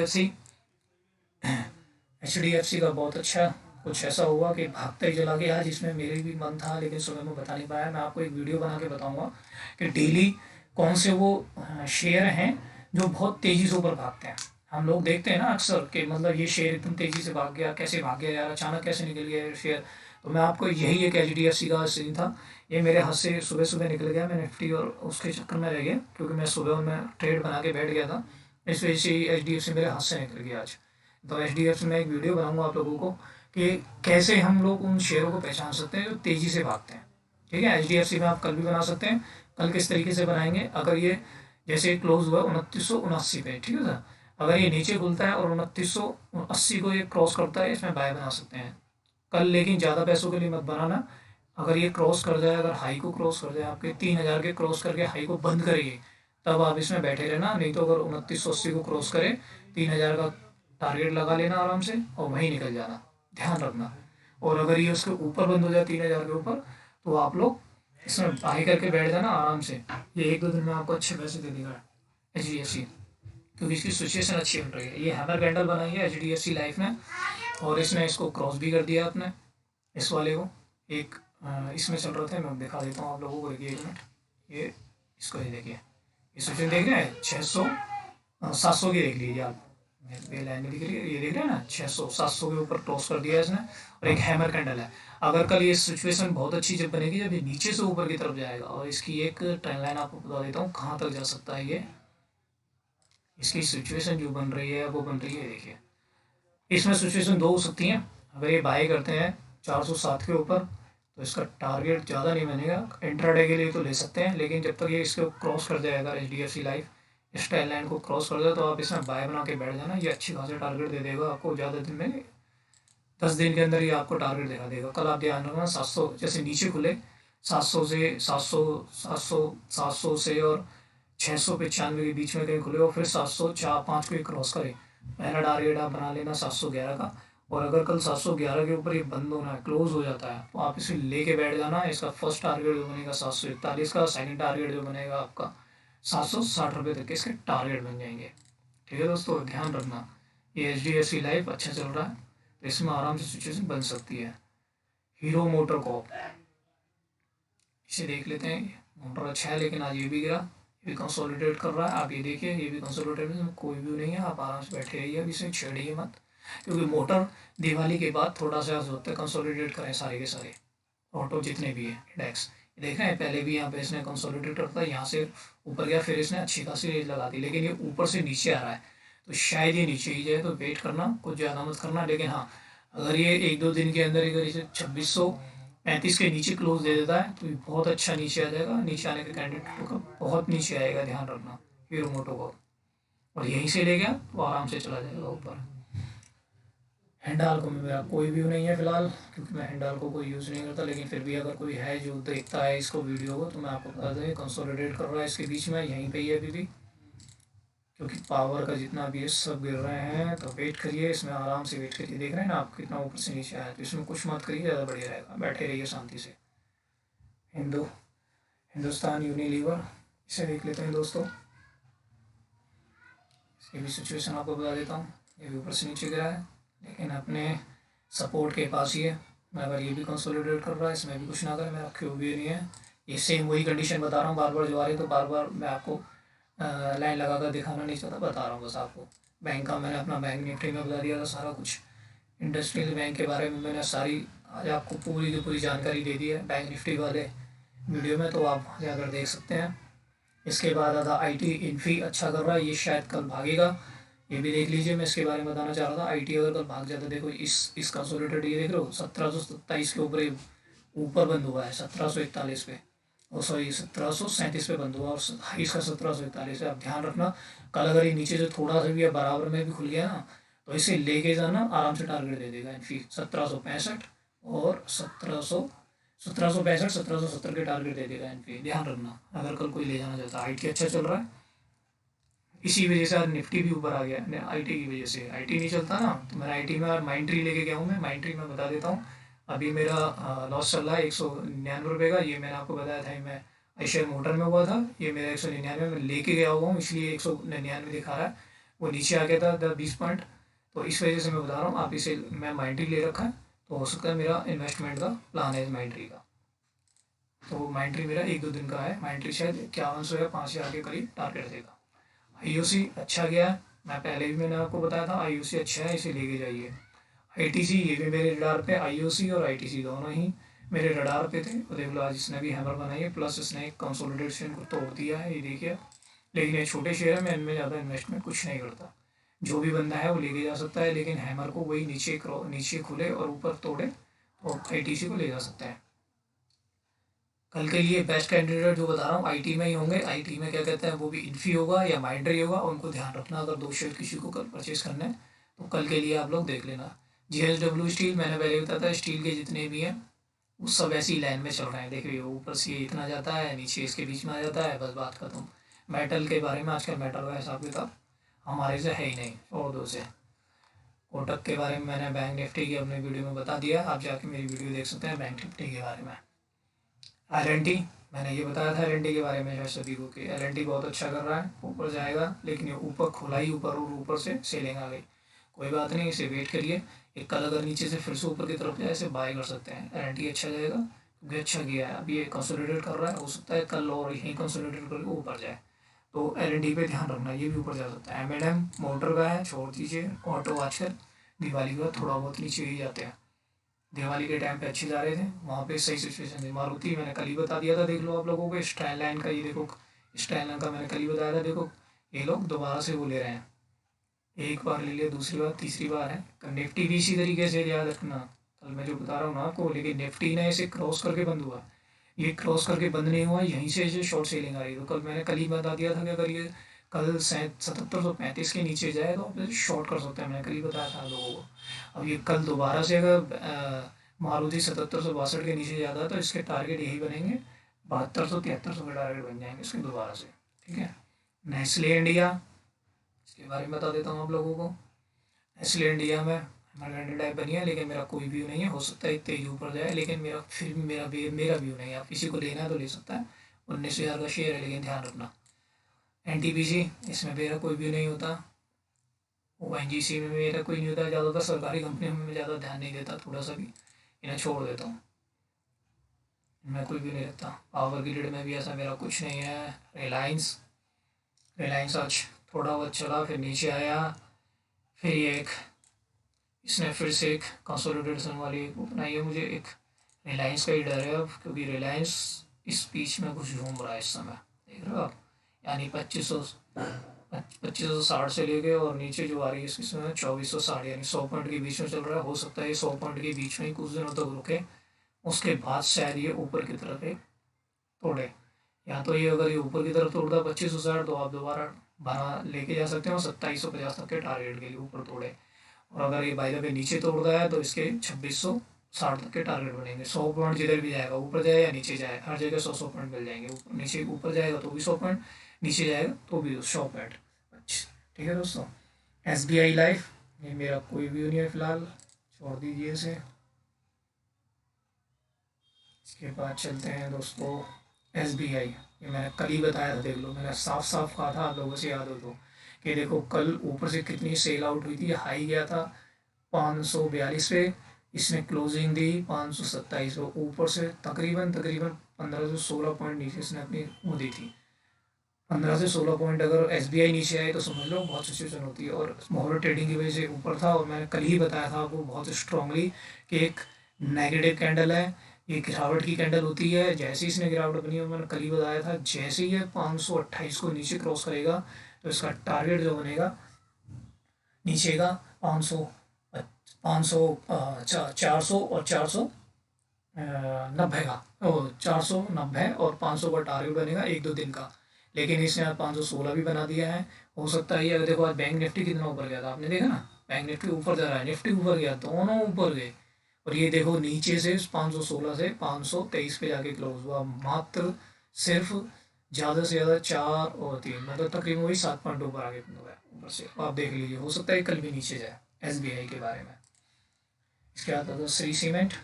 एफ सी का बहुत अच्छा कुछ ऐसा हुआ कि भागते ही चला गया, जिसमें मेरे भी मन था लेकिन सुबह में बता नहीं पाया। मैं आपको एक वीडियो बना के बताऊंगा कि डेली कौन से वो शेयर हैं जो बहुत तेज़ी से ऊपर भागते हैं। हम लोग देखते हैं ना अक्सर कि मतलब ये शेयर एकदम तेज़ी से भाग गया, कैसे भाग गया यार, अचानक कैसे निकल गया ये शेयर। तो मैं आपको यही एक एच का सीन था, ये मेरे हाथ से सुबह सुबह निकल गया। मैं निफ्टी और उसके चक्कर में रह गया, क्योंकि मैं सुबह में ट्रेड बना के बैठ गया था, इस वजह से एच मेरे हाथ से निकल गया आज। तो एच में एक वीडियो बनाऊंगा आप लोगों को कि कैसे हम लोग उन शेयरों को पहचान सकते हैं जो तेज़ी से भागते हैं। ठीक है, एच में आप कल भी बना सकते हैं। कल किस तरीके से बनाएंगे, अगर ये जैसे क्लोज हुआ 2979 पे, ठीक है सर, अगर ये नीचे खुलता है और 2980 को ये क्रॉस करता है, इसमें बाय बना सकते हैं कल। लेकिन ज़्यादा पैसों के लिए मत बनाना। अगर ये क्रॉस कर जाए, अगर हाई को क्रॉस कर जाए, आपके 3000 के क्रॉस करके हाई को बंद करेगी, तब आप इसमें बैठे रहना। नहीं तो अगर 2980 को क्रॉस करे, 3000 का टारगेट लगा लेना आराम से और वहीं निकल जाना, ध्यान रखना। और अगर ये उसके ऊपर बंद हो जाए 3000 के ऊपर, तो आप लोग इसमें बाई करके बैठ जाना आराम से। ये 1-2 दिन में आपको अच्छे पैसे दे देगा एच क्योंकि इसकी सिचुएशन अच्छी बन रही है। ये हैमर कैंडल बनाई है एच लाइफ ने, और इसने इसको क्रॉस भी कर दिया आपने, इस वाले को। एक इसमें चल रहा था, मैं दिखा देता हूँ आप लोगों को, देखिए 1 मिनट, ये इसको ये देखिए, ये सिचुएशन देख रहे हैं 600 700 की देख लीजिए आप, ये लाइन में दिख रही है, ये देख रहे हैं ना, 600 700 के ऊपर क्रॉस कर दिया इसने, और एक हैमर कैंडल है। अगर कल ये सिचुएशन बहुत अच्छी जब बनेगी, जब ये नीचे से ऊपर की तरफ जाएगा, और इसकी एक ट्रेंड लाइन आपको बता देता हूँ कहाँ तक जा सकता है ये। इसकी सिचुएशन जो बन रही है वो बन रही है, देखिए इसमें सिचुएशन 2 हो सकती हैं। अगर ये बाय करते हैं 407 के ऊपर, तो इसका टारगेट ज़्यादा नहीं बनेगा, इंट्राडे के लिए तो ले सकते हैं, लेकिन जब तक ये इसको क्रॉस कर जाएगा एच लाइफ, इस ट्रेंड लाइन को क्रॉस कर जाए, तो आप इसमें बाय बना के बैठ जाना। ये अच्छी खासी टारगेट दे देगा आपको, ज़्यादा दिन में 10 दिन के अंदर ये आपको टारगेट दिखा देगा। कल आप ध्यान रखना, 700 जैसे नीचे खुले, 700 से 700 700 700 से और 695 के बीच में कहीं खुले, और फिर 704-5 को क्रॉस करे, पहला टारगेट आप बना लेना 711 का। और अगर कल 711 के ऊपर ये बंद होना है, क्लोज हो जाता है, तो आप इसे लेके बैठ जाना। इसका फर्स्ट टारगेट जो बनेगा 741 का, सेकंड टारगेट जो बनेगा आपका 760 तक के इसके टारगेट बन जाएंगे। ठीक है दोस्तों, ध्यान रखना। ये एच लाइफ अच्छा चल रहा है, तो इसमें आराम से सिचुएशन बन सकती है। हीरो मोटर कॉप, इसे देख लेते हैं। मोटर अच्छा है, लेकिन आज ये भी गिरा, ये भी कंसोलिडेट कर रहा है। आप ये देखिए, ये भी कंसोलिडेट में कोई व्यू नहीं है, आप आराम से बैठे रहिए, अभी इसे छेड़िए मत, क्योंकि मोटर दिवाली के बाद थोड़ा सा होता है कंसोलिडेट करें सारे के सारे ऑटो जितने भी है इंडेक्स। देख रहे हैं, पहले भी यहाँ पे इसने कंसोलिडेट करता है, यहाँ से ऊपर गया, फिर इसने अच्छी खासी रेंज लगा दी, लेकिन ये ऊपर से नीचे आ रहा है, तो शायद ये नीचे ही जाए। तो वेट करना, कुछ ज़्यादा मत करना। लेकिन हाँ, अगर ये 1-2 दिन के अंदर अगर इसे 2635 के नीचे क्लोज दे देता है, तो ये बहुत अच्छा नीचे आ जाएगा। नीचे आने के कैंडिडेट का बहुत नीचे आएगा, ध्यान रखना हीरो मोटो को। और यहीं से ले गया तो आराम से चला जाएगा ऊपर। हैंडाल को मेरा कोई व्यू नहीं है फिलहाल, क्योंकि मैं हैंडाल को कोई यूज़ नहीं करता, लेकिन फिर भी अगर कोई है जो देखता है इसको वीडियो को, तो मैं आपको बता दूँ कंसोलिडेट कर रहा है इसके बीच में, यहीं पे ही है अभी भी, क्योंकि पावर का जितना भी है सब गिर रहे हैं। तो वेट करिए, इसमें आराम से वेट करिए। देख रहे हैं ना आप कितना ऊपर से नीचे आया, तो इसमें कुछ मत करिए, ज़्यादा बढ़िया रहेगा, बैठे रहिए शांति से। हिंदुस्तान यूनिलीवर, इसे देख लेते हैं दोस्तों। इसकी भी सिचुएशन आपको बता देता हूँ। ये भी ऊपर से नीचे गिरा है, लेकिन अपने सपोर्ट के पास ही है। मैं अगर ये भी कंसोलिडेट कर रहा है, इसमें भी कुछ ना करें, मेरा क्यों भी नहीं है। ये सेम वही कंडीशन बता रहा हूँ, बार बार जो आ रही है, तो बार बार मैं आपको लाइन लगा कर दिखाना नहीं चाहता, बता रहा हूँ बस आपको। बैंक का मैंने अपना बैंक निफ्टी में बता दिया था सारा कुछ। इंडस्ट्रियल बैंक के बारे में मैंने सारी आज आपको पूरी की पूरी जानकारी दे दी है बैंक निफ्टी वाले वीडियो में, तो आप जाकर देख सकते हैं। इसके बाद आधा IT इन्फी अच्छा कर रहा है, ये शायद कल भागेगा, ये भी देख लीजिए। मैं इसके बारे में बताना चाह रहा था, IT अगर कल भाग जाता, देखो इस कंसोलिडेटेड ये देख रहे हो 1727 के ऊपर ऊपर बंद हुआ है, 1741 पे, और सॉरी 1737 पे बंद हुआ, और इसका 1741 है। आप ध्यान रखना, कल अगर ये नीचे से थोड़ा सा भी या बराबर में भी खुल गया ना, तो इसे लेके जाना, आराम से टारगेट दे देगा इन्फी 1765 और 1770 के टारगेट दे देगा इन्फी, ध्यान रखना अगर कल कोई ले जाना चाहता है। IT अच्छा चल रहा है, इसी वजह से आज निफ्टी भी ऊपर आ गया आईटी की वजह से। आईटी नहीं चलता ना, तो मैंने आईटी में माइंड ट्री लेके गया हूँ। मैं माइंड ट्री में बता देता हूँ। अभी मेरा लॉस चल रहा है 199 रुपये का। ये मैंने आपको बताया था, मैं एशियन मोटर में हुआ था। ये मेरा 199 में लेके गया हुआ हूँ, इसलिए 199 दिखा रहा है। वो नीचे आ गया था 20 पॉइंट। तो इस वजह से मैं बता रहा हूँ, आप इसे मैं माइंड ट्री ले रखा है, तो हो सकता है मेरा इन्वेस्टमेंट का प्लान है माइंड ट्री का। तो माइंड ट्री मेरा 1-2 दिन का है। माइंड ट्री शायद 5100 या 5000 के करीब टारगेट देगा। आईओसी अच्छा गया है, मैं पहले भी मैंने आपको बताया था आईओसी अच्छा है, इसे लेके जाइए। आईटीसी ये भी मेरे रडार पे, आईओसी और आईटीसी दोनों ही मेरे रडार पे थे। और देख लो आज इसने भी हैमर बनाई है, प्लस इसने एक कंसोलिडेशन को तोड़ दिया है, ये देखिए। लेकिन ये छोटे शेयर है, मैं इनमें ज़्यादा इन्वेस्टमेंट कुछ नहीं करता। जो भी बंदा है वो लेके जा सकता है, लेकिन हैमर को वही नीचे खुले और ऊपर तोड़े तो आईटीसी को ले जा सकता है। कल के लिए बेस्ट कैंडिडेट जो बता रहा हूँ आईटी में ही होंगे। आईटी में क्या कहते हैं, वो भी इन्फी होगा या माइंड्री होगा, उनको ध्यान रखना। अगर 2 शेयर किसी को कल परचेज करना है तो कल के लिए आप लोग देख लेना। JSW स्टील, मैंने पहले बताया था, स्टील के जितने भी हैं वो सब ऐसी लाइन में चल रहे हैं। देखिए ऊपर से ये इतना जाता है, नीचे इसके बीच में आ जाता है, बस बात खत्म। मेटल के बारे में आजकल मेटल का हिसाब किताब हमारे से है ही नहीं, और दो से। कोटक के बारे में मैंने बैंक निफ्टी की अपने वीडियो में बता दिया, आप जाके मेरी वीडियो देख सकते हैं बैंक निफ्टी के बारे में। LNT, मैंने ये बताया था LNT के बारे में शायद सभी को कि LNT बहुत अच्छा कर रहा है, ऊपर जाएगा। लेकिन ये ऊपर खुला ही ऊपर, और ऊपर से सेलिंग आ गई। कोई बात नहीं, इसे वेट करिए। एक कल अगर नीचे से फिर से ऊपर की तरफ जाए, इसे बाय कर सकते हैं। LNT अच्छा जाएगा क्योंकि अच्छा किया है। अभी ये कंसोलिडेट कर रहा है, हो सकता है कल और यहीं कंसोलिडेट करके ऊपर जाए। तो LNT पे ध्यान रखना, ये भी ऊपर जा सकता है। M&M मोटर का है, छोड़ दीजिए। ऑटो आजकल दिवाली के बाद थोड़ा बहुत नीचे ही जाते हैं। दिवाली के टाइम पे अच्छे जा रहे थे, वहाँ पे सही सिचुएशन थी। मारुति मैंने कल ही बता दिया था, देख लो आप लोगों को। स्टाइल लाइन का ये देखो, स्टाइल लाइन का मैंने कल ही बताया था। देखो ये लोग दोबारा से वो ले रहे हैं, एक बार ले लिया, दूसरी बार, तीसरी बार है। निफ्टी भी इसी तरीके से याद रखना, कल मैं जो बता रहा हूँ ना आपको। लेकिन निफ्टी ने इसे क्रॉस करके बंद हुआ, ये क्रॉस करके बंद नहीं हुआ, यहीं से जो शॉर्ट सेलिंग आ रही है। तो कल मैंने कल ही बता दिया था कि अगर ये कल 7735 के नीचे जाए तो आप शॉर्ट कर सकते हैं, मैंने कल ही बताया था लोगों को। अब ये कल दोबारा से अगर मारुति 7762 के नीचे जाता है तो इसके टारगेट यही बनेंगे, 7200-7300 के टारगेट बन जाएंगे इसके दोबारा से। ठीक है। नेस्ले इंडिया, इसके बारे में बता देता हूँ आप लोगों को। नेस्ले इंडिया में हमारा टाइप बनी है, लेकिन मेरा कोई व्यू नहीं है। हो सकता है तेज ऊपर जाए, लेकिन मेरा फिर भी मेरा व्यू नहीं है। आप किसी को लेना है तो ले सकता है। 19,000 का शेयर है, लेकिन ध्यान रखना। NTPC, इसमें मेरा कोई व्यू नहीं होता। ONGC में मेरा कोई नहीं होता। ज़्यादातर सरकारी कंपनियों में मैं ज़्यादा ध्यान नहीं देता, थोड़ा सा भी इन्हें छोड़ देता हूँ। मैं कोई भी नहीं रखता। पावर ग्रिड में भी ऐसा मेरा कुछ नहीं है। रिलायंस आज थोड़ा बहुत चला, फिर नीचे आया। फिर ये एक इसने फिर से एक कंसोलिडेशन वाली वो बनाई है। मुझे एक रिलायंस का ही डर है अब, क्योंकि रिलायंस इस बीच में कुछ घूम रहा है इस समय, देख रहे हो आप। यानी 2560 से लेके और नीचे जो आ रही है इसकी समय 2460, यानी 100 पॉइंट के बीच में चल रहा है। हो सकता है ये 100 पॉइंट के बीच में ही कुछ दिनों तक रुके, उसके बाद शायद ये ऊपर की तरफ एक तोड़े। या तो ये अगर ये ऊपर की तरफ तोड़ता 2560, तो आप दोबारा बना लेके जा सकते हो 2750 तक के टारगेट के लिए ऊपर तोड़े। और अगर ये बाई द वे नीचे तोड़ता है तो इसके 2660 तक के टारगेट बनेंगे। 100 पॉइंट जिधर भी जाएगा, ऊपर जाए या नीचे जाए, हर जगह 100 पॉइंट मिल जाएंगे। ऊपर नीचे ऊपर जाएगा तो भी 100 पॉइंट, नीचे जाएगा तो भी 100 पॉइंट। अच्छा ठीक है दोस्तों। SBI लाइफ, ये मेरा कोई व्यू नहीं है फिलहाल, छोड़ दीजिए इसे। इसके बाद चलते हैं दोस्तों SBI। ये मैंने कल ही बताया था, देख लो मैंने साफ साफ कहा था, आप लोगों से याद हो तो, कि देखो कल ऊपर से कितनी सेल आउट हुई थी। हाई गया था 542 पे, इसने क्लोजिंग दी 527 पे। ऊपर से तकरीबन 15 से 16 पॉइंट नीचे इसने अपनी वो दी थी। 15 से 16 पॉइंट अगर SBI नीचे आए तो समझ लो बहुत सिचुएशन होती है। और मोहर ट्रेडिंग की वजह से ऊपर था, और मैंने कल ही बताया था आपको बहुत स्ट्रांगली कि एक नेगेटिव कैंडल है, ये गिरावट की कैंडल होती है। जैसे ही इसने गिरावट बनी, और मैंने कल ही बताया था, जैसे ही ये 528 को नीचे क्रॉस करेगा तो इसका टारगेट जो बनेगा नीचे का 500 500 400 और 490 का, 490 और 500 का टारगेट बनेगा 1-2 दिन का। लेकिन इसने आज 516 भी बना दिया है। हो सकता है ये, अगर देखो आज बैंक निफ्टी कितना ऊपर गया था, आपने देखा ना, बैंक निफ्टी ऊपर जा रहा है, निफ्टी ऊपर गया, दोनों ऊपर गए। और ये देखो नीचे से 516 से 523 पे जाके क्लोज हुआ, मात्र सिर्फ ज़्यादा से ज़्यादा 4 और 3, मतलब तकरीबन वही 7 पॉइंट ऊपर आगे हुआ है ऊपर से। आप देख लीजिए, हो सकता है कल भी नीचे जाए एसबीआई के बारे में। इसके बाद आता श्री सीमेंट।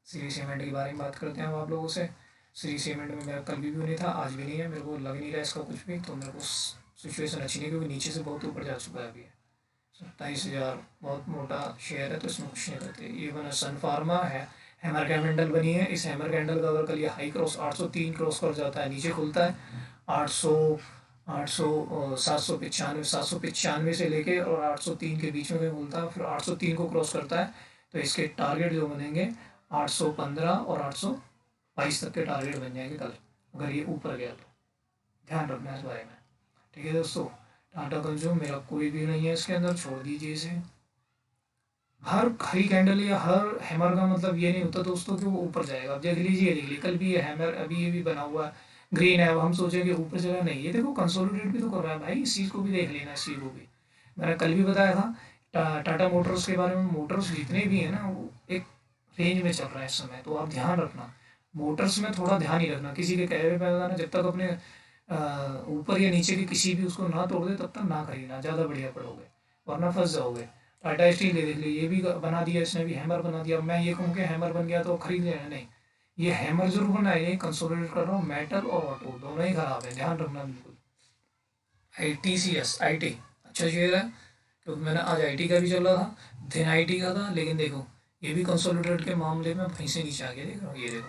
श्री सीमेंट के बारे में बात करते हैं हम आप लोगों से। श्री सीमेंट में मेरा कल भी नहीं था, आज भी नहीं है, मेरे को लग नहीं रहा इसका कुछ भी, तो मेरे को सिचुएशन अच्छी नहीं, क्योंकि नीचे से बहुत ऊपर जा चुका है अभी। 27,000 बहुत मोटा शेयर है, तो इसमें कुछ नहीं करते। ये बना सन फार्मा है, हैमर कैंडल बनी है। इस हैमर कैंडल का अगर कल ये हाई क्रॉस 803 क्रॉस कर जाता है, नीचे खुलता है 800 800 795 से लेके और 803 के बीच में कहीं खुलता है, फिर 803 को क्रॉस करता है, तो इसके टारगेट जो बनेंगे 815 और 822 तक के टारगेट बन जाएंगे कल, अगर ये ऊपर गया तो। ध्यान रखना इस बारे में, ठीक है दोस्तों। टाटा कंज्यूम मेरा कोई भी नहीं है इसके अंदर, छोड़ दीजिए इसे। हर खरी कैंडल या हर हैमर का मतलब ये नहीं होता दोस्तों कि वो ऊपर जाएगा। अब देख लीजिए, देख लीजिए कल भी ये हैमर, अभी ये भी बना हुआ है ग्रीन है, अब हम सोचेंगे ऊपर चला, नहीं, ये देखो कंसोलिडेट भी तो कर रहा है भाई, इस चीज़ को भी देख लेना, इस चीज़ को भी मैंने कल भी बताया था। टाटा मोटर्स के बारे में, मोटर्स जितने भी हैं ना वो एक रेंज में चल रहा है इस समय, तो आप ध्यान रखना मोटर्स में, थोड़ा ध्यान ही रखना, किसी के कहे पे ना, जब तक अपने ऊपर या नीचे की किसी भी उसको ना तोड़ दे तब तक ना खरीदना, ज़्यादा बढ़िया पड़ोगे वरना फंस जाओगे। टाटा स्टील ले देख लीजिए, ये भी बना दिया इसने भी, हैमर बना दिया। अब मैं ये कहूँ कि हैमर बन गया तो खरीद लेना, नहीं, ये हैमर जरूर बना है, ये कंसोलिडेट कर रहा हूँ, मेटल और ऑटो दोनों ही खराब है, ध्यान रखना बिल्कुल। IT अच्छा शेयर है, क्योंकि मैंने आज IT का भी चल रहा था, दिन IT का था, लेकिन देखो ये भी कंसोलिडेट के मामले में वहीं से नीचे आ गया, देख रहा हूँ, ये देखो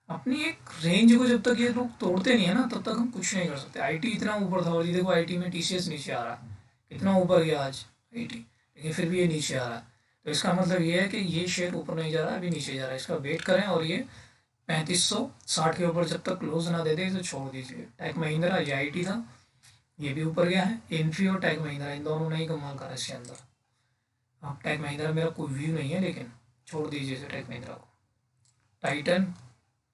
अपनी एक रेंज को जब तक ये लोग तोड़ते नहीं है ना, तब तक हम कुछ नहीं कर सकते। IT इतना ऊपर था, और ये देखो IT में TCS नीचे आ रहा है, कितना ऊपर गया आज IT, लेकिन फिर भी ये नीचे आ रहा है। तो इसका मतलब ये है कि ये शेयर ऊपर नहीं जा रहा है, अभी नीचे जा रहा है, इसका वेट करें, और ये 3560 के ऊपर जब तक क्लोज ना दे दे तो छोड़ दीजिए। टेक महिंद्रा, ये IT था, ये भी ऊपर गया है। इन्फी और टेक महिंद्रा, इन दोनों ने ही कमाल करा इसके अंदर। अब टेक महिंद्रा मेरा कोई व्यू नहीं है, लेकिन छोड़ दीजिए इसे टेक महिंद्रा को। टाइटन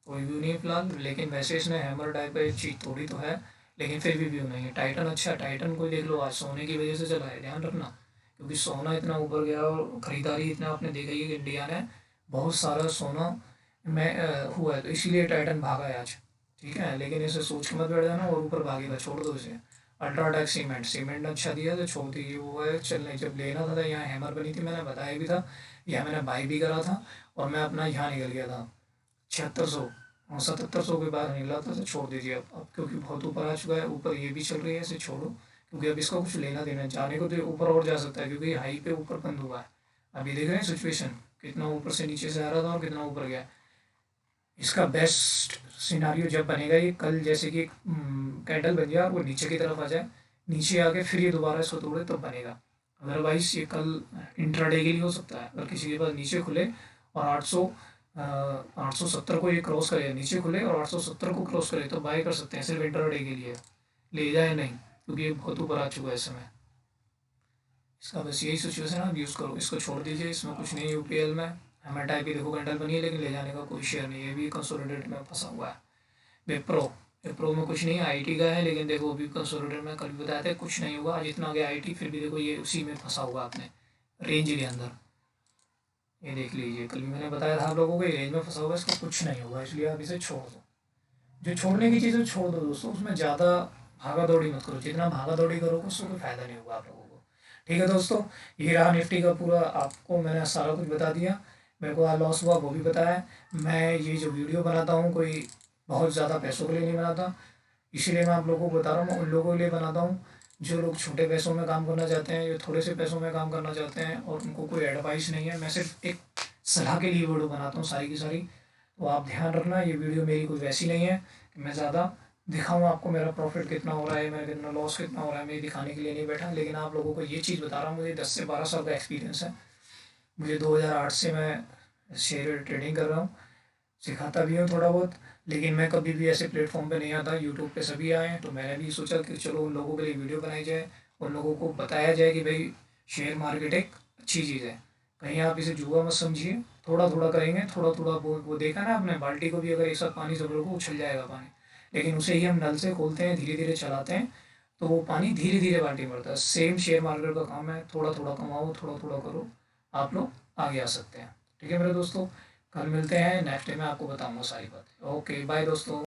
कोई व्यू नहीं है फिलहाल, लेकिन वैसे इसने हैमर टाइप का चीज तोड़ी तो है, लेकिन फिर भी व्यू नहीं है। टाइटन अच्छा, टाइटन को देख लो, आज सोने की वजह से चला है, ध्यान रखना, क्योंकि सोना इतना ऊपर गया और ख़रीदारी इतना आपने देखा ही है कि इंडिया ने बहुत सारा सोना में हुआ है, तो इसीलिए टाइटन भागा है आज, ठीक है। लेकिन इसे सोच के मत बैठ जाना और ऊपर भागेगा, छोड़ दो इसे। अल्ट्राटेक सीमेंट, सीमेंट अच्छा दिया तो छोड़ दीजिए, वो है चल नहीं, जब लेना था यहाँ हैमर बनी थी, मैंने बताया भी था, यहाँ मैंने बाई भी करा था, और मैं अपना यहाँ निकल गया था 7600 और 7700 के बाद निकला था, तो छोड़ दीजिए अब क्योंकि बहुत ऊपर आ चुका है, ऊपर ये भी चल रही है, इसे छोड़ो, क्योंकि अब इसका कुछ लेना देना, जाने को तो ऊपर और जा सकता है, क्योंकि हाई पे ऊपर बंद हुआ है। अभी देख रहे हैं सिचुएशन, कितना ऊपर से नीचे से आ रहा था और कितना ऊपर गया। इसका बेस्ट सिनारियो जब बनेगा ये कल, जैसे कि कैंडल बन जाए और वो नीचे की तरफ आ जाए, नीचे आके फिर ये दोबारा इसको तोड़े तब बनेगा। अदरवाइज ये कल इंट्राडे के लिए हो सकता है, अगर किसी के पास नीचे खुले और 870 को ये क्रॉस करे, नीचे खुले और 870 को क्रॉस करे, तो बाय कर सकते हैं, सिर्फ इंट्राडे के लिए, ले जाए नहीं, क्योंकि ये बहुत ऊपर आ चुका है इस समय। इसका बस यही सिचुएशन है, आप यूज़ करो, इसको छोड़ दीजिए, इसमें कुछ नहीं है। UPL में हमें टाइप की देखो कैंडल बनी है, लेकिन ले जाने का कोई शेयर नहीं है, ये भी कंसोलिडेट में फंसा हुआ है। विप्रो, विप्रो में कुछ नहीं है, IT का है, लेकिन देखो अभी कंसोलिडेट में कल भी बताया था कुछ नहीं होगा, आज इतना गया IT, फिर भी देखो ये उसी में फंसा हुआ अपने रेंज के अंदर। ये देख लीजिए, कल भी मैंने बताया था आप लोगों को, ये रेंज में फंसा हुआ है, इसका कुछ नहीं होगा, इसलिए आप इसे छोड़ दो। जो छोड़ने की चीज़ें छोड़ दो दोस्तों, उसमें ज़्यादा भागा दौड़ी मत करो, जितना भागा दौड़ी करोगे उससे कोई फ़ायदा नहीं होगा आप लोगों को, ठीक है दोस्तों। ये रहा निफ्टी का पूरा, आपको मैंने सारा कुछ बता दिया, मेरे को आज लॉस हुआ वो भी बताया। मैं ये जो वीडियो बनाता हूँ कोई बहुत ज़्यादा पैसों के लिए नहीं बनाता, इसीलिए मैं आप लोगों को बता रहा हूँ, मैं उन लोगों के लिए बनाता हूँ जो लोग छोटे पैसों में काम करना चाहते हैं, जो थोड़े से पैसों में काम करना चाहते हैं, और उनको कोई एडवाइस नहीं है, मैं सिर्फ एक सलाह के लिए वीडियो बनाता हूँ सारी की सारी। तो आप ध्यान रखना, ये वीडियो मेरी कोई वैसी नहीं है कि मैं ज़्यादा दिखाऊँ आपको मेरा प्रॉफिट कितना हो रहा है, मेरा कितना लॉस कितना हो रहा है, मैं दिखाने के लिए नहीं बैठा, लेकिन आप लोगों को ये चीज़ बता रहा हूँ, मुझे 10 से 12 साल का एक्सपीरियंस है, मुझे 2008 से मैं शेयर ट्रेडिंग कर रहा हूँ, सिखाता भी हूँ थोड़ा बहुत, लेकिन मैं कभी भी ऐसे प्लेटफॉर्म पे नहीं आता, यूट्यूब पे सभी आए हैं, तो मैंने भी सोचा कि चलो उन लोगों के लिए वीडियो बनाई जाए, उन लोगों को बताया जाए कि भाई शेयर मार्केट एक अच्छी चीज़ है, कहीं आप इसे जुआ मत समझिए, थोड़ा थोड़ा करेंगे, थोड़ा थोड़ा वो देखा ना आपने, बाल्टी को भी अगर एक साथ पानी से भरो उछल जाएगा पानी, लेकिन उसे ही हम नल से खोलते हैं, धीरे धीरे चलाते हैं, तो वो पानी धीरे धीरे बाल्टी में भरता है। सेम शेयर मार्केट का काम है, थोड़ा थोड़ा कमाओ, थोड़ा थोड़ा करो, आप लोग आगे आ सकते हैं, ठीक है मेरे दोस्तों। कल मिलते हैं, नेक्स्ट डे में आपको बताऊंगा सारी बातें। ओके बाय दोस्तों।